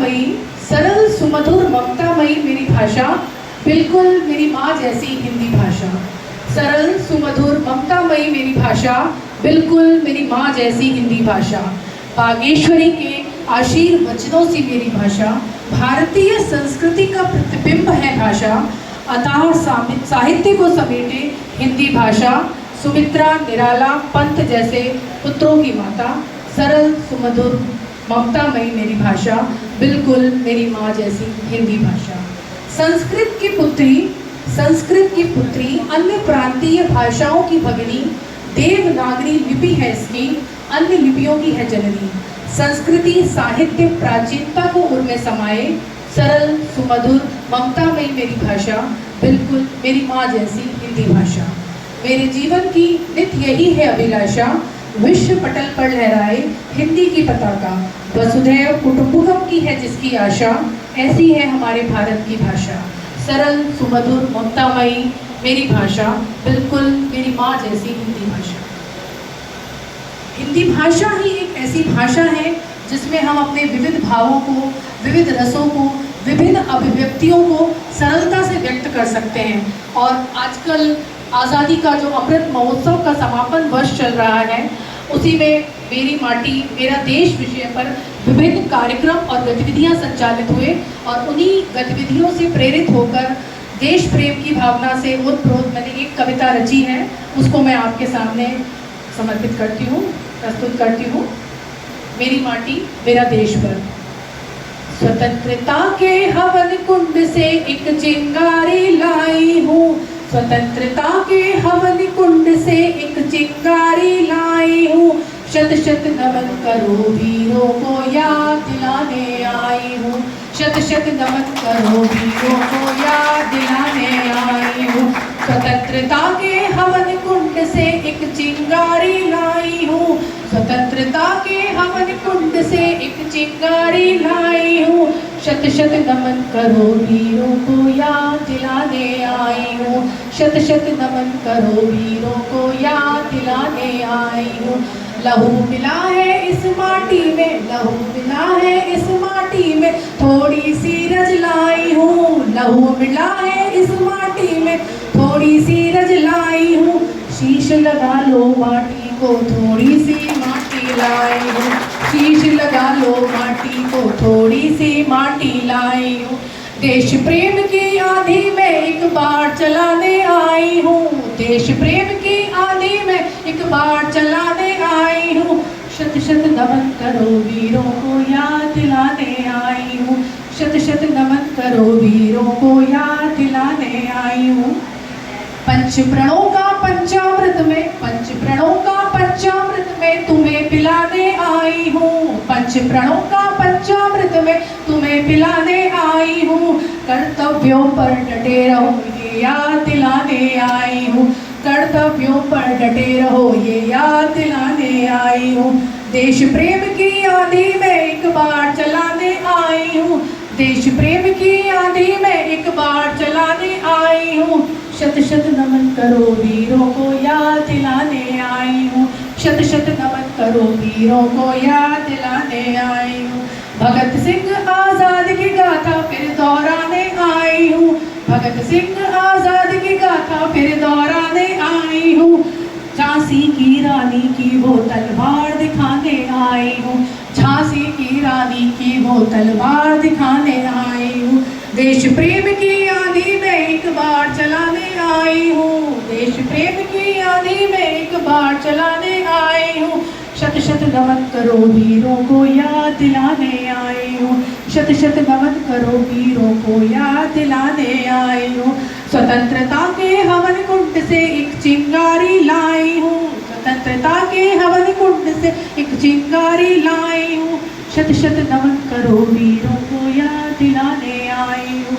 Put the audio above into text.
ममतामयी, सरल सुमधुर ममतामयी मेरी भाषा, बिल्कुल मेरी माँ जैसी हिंदी भाषा। सरल सुमधुर ममतामयी मेरी भाषा, बिल्कुल मेरी माँ जैसी हिंदी भाषा। बागेश्वरी के आशीर्वचनों से मेरी भाषा, भारतीय संस्कृति का प्रतिबिंब है भाषा। अथाह साहित्य को समेटे हिंदी भाषा, सुमित्रा निराला पंत जैसे पुत्रों की माता। सरल सुमधुर ममतामयी मेरी भाषा, बिल्कुल मेरी माँ जैसी हिंदी भाषा। संस्कृत की पुत्री, अन्य प्रांतीय भाषाओं की भगिनी, देवनागरी लिपि है इसकी, अन्य लिपियों की है जननी। संस्कृति साहित्य प्राचीनता को उर्मे समाये, सरल सुमधुर ममतामयी मेरी भाषा, बिल्कुल मेरी माँ जैसी हिंदी भाषा। मेरे जीवन की नित्य यही है अभिलाषा, विश्व पटल पर लहराए हिंदी की पताका। वसुधैव कुटुंबकम की है जिसकी आशा, ऐसी है हमारे भारत की भाषा। सरल सुमधुर ममतामयी मेरी भाषा, बिल्कुल मेरी माँ जैसी हिंदी भाषा। हिंदी भाषा ही एक ऐसी भाषा है जिसमें हम अपने विविध भावों को, विविध रसों को, विभिन्न अभिव्यक्तियों को सरलता से व्यक्त कर सकते हैं। और आजकल आज़ादी का जो अमृत महोत्सव का समापन वर्ष चल रहा है, उसी में मेरी माटी मेरा देश विषय पर विभिन्न कार्यक्रम और गतिविधियां संचालित हुए और उन्हीं गतिविधियों से प्रेरित होकर देश प्रेम की भावना से ओतप्रोत मैंने एक कविता रची है, उसको मैं आपके सामने समर्पित करती हूँ, प्रस्तुत करती हूँ। मेरी माटी मेरा देश पर। स्वतंत्रता के हवन कुंड से एक चिंगारी लाई हूँ, स्वतंत्रता के हवन कुंड से एक चिंगारी लाई हूँ। शत शत नमन करो वीरों को याद दिलाने आई हूँ, शत शत नमन करो वीरों को याद दिलाने आई हूँ। स्वतंत्रता के हवन कुंड से एक चिंगारी लाई हूँ, स्वतंत्रता के हवन कुंड से एक चिंगारी लाई हूँ। शत शत नमन करो वीरों को याद दिलाने आई हूँ, शत शत नमन करो वीरों को याद दिलाने आई हूँ। लहू मिला है इस माटी में, लहू मिला है इस माटी में, थोड़ी सी रज लाई हूँ। लहू मिला है इस माटी में, थोड़ी सी रज लाई हूँ। शीश लगा लो माटी को, थोड़ी सी माटी लाई हूँ। शीश लगा लो माटी को, थोड़ी सी माटी लाई हूँ। देश प्रेम की आंधी में एक बार चलाने आई हूँ, देश प्रेम की आंधी में एक बार चलाने आई हूँ। शत शत नमन करो वीरों को याद दिलाने आई हूँ, शत शत नमन करो वीरों को याद दिलाने आई हूँ। पंच प्रणों का पंचामृत में, पंच प्रणों का पंचामृत में तुम्हें पिलाने आई हूँ, पंच प्रणों का पंचामृत में तुम्हें पिलाने आई हूँ। कर्तव्यों पर डटे रहो ये याद दिलाने आई हूँ, कर्तव्यों पर डटे रहो ये याद दिलाने आई हूँ। देश प्रेम की आंधी में एक बार चलाने आई हूँ, देश प्रेम की आंधी में एक बार चलाने आई हूँ। शत शत नमन करो वीरों को याद दिलाने आई हूँ, शत शत नमन करो वीरों को याद दिलाने आई हूँ। भगत सिंह आजाद की गाथा फिर दोहराने आई हूँ, भगत सिंह आजाद की गाथा फिर दोहराने आई हूँ। झांसी की रानी की वो तलवार दिखाने आई हूँ, झांसी की रानी की वो तलवार दिखाने आई हूँ। देश प्रेम की आंधी में एक बार चलाने आई हूँ, देश प्रेम की आंधी में एक बार चलाने आई हूँ। शत शत नमन करो वीरों को याद दिलाने आई हूँ, शत शत नमन करो वीरों को याद दिलाने आई हूँ। स्वतंत्रता के हवन कुंड से एक चिंगारी लाई हूँ, स्वतंत्रता के हवन कुंड से एक चिंगारी लाई हूँ। शत शत नमन करो वीरों को याद दिलाने आई हूँ।